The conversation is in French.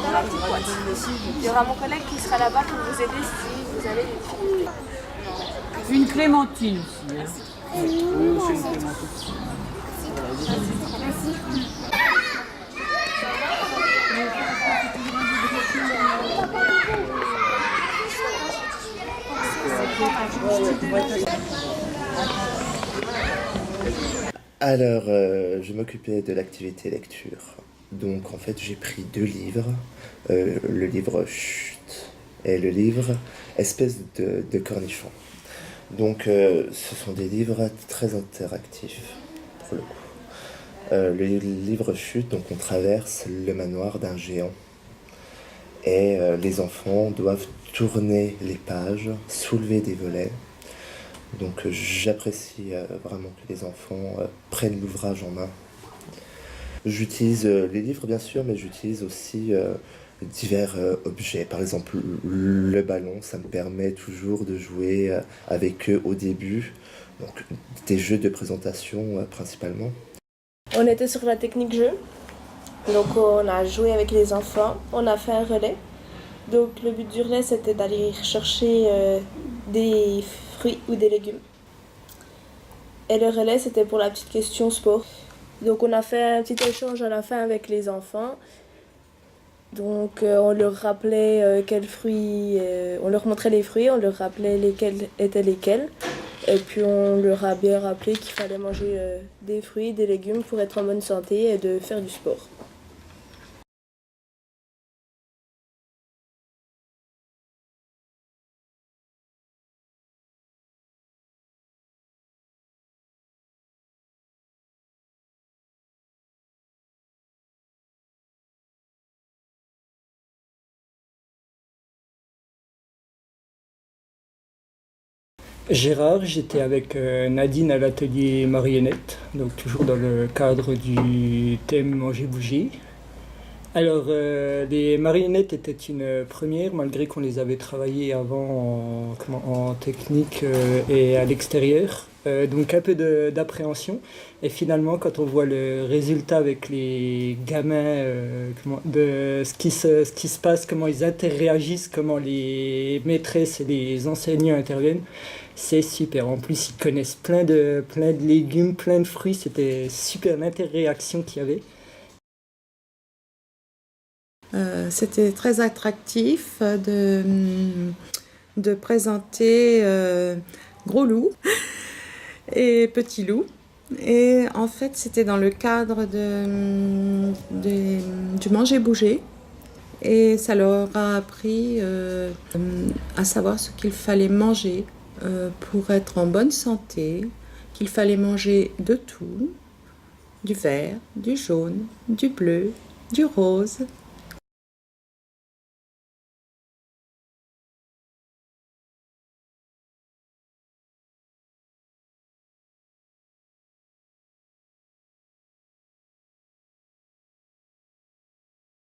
Dans la petite boîte. Il y aura mon collègue qui sera là-bas pour vous aider si vous avez des difficultés. Une clémentine aussi. Hein. Oui, aussi une clémentine. Alors, je m'occupais de l'activité lecture. Donc, en fait, j'ai pris 2 livres. Le livre Chut et le livre Espèce de cornichon. Donc, ce sont des livres très interactifs, pour le coup. Le livre Chut, donc on traverse le manoir d'un géant. Et les enfants doivent tourner les pages, soulever des volets. Donc j'apprécie vraiment que les enfants prennent l'ouvrage en main. J'utilise les livres bien sûr, mais j'utilise aussi divers objets. Par exemple le ballon, ça me permet toujours de jouer avec eux au début. Donc des jeux de présentation principalement. On était sur la technique jeu, donc on a joué avec les enfants, on a fait un relais. Donc le but du relais c'était d'aller chercher des fruits ou des légumes. Et le relais c'était pour la petite question sport. Donc on a fait un petit échange à la fin avec les enfants. Donc on leur rappelait quels fruits, on leur montrait les fruits, on leur rappelait lesquels étaient lesquels. Et puis on leur a bien rappelé qu'il fallait manger des fruits, des légumes pour être en bonne santé et de faire du sport. Gérard, j'étais avec Nadine à l'atelier marionnette, donc toujours dans le cadre du thème Manger Bouger. Alors, les marionnettes étaient une première, malgré qu'on les avait travaillées avant en technique et à l'extérieur. Donc un peu d'appréhension. Et finalement, quand on voit le résultat avec les gamins, de ce qui se passe, comment ils interréagissent, comment les maîtresses et les enseignants interviennent, c'est super. En plus, ils connaissent plein de légumes, plein de fruits. C'était super l'interréaction qu'il y avait. C'était très attractif de présenter Gros Loup et Petit Loup. Et en fait, c'était dans le cadre du Manger Bouger. Et ça leur a appris à savoir ce qu'il fallait manger pour être en bonne santé, qu'il fallait manger de tout, du vert, du jaune, du bleu, du rose.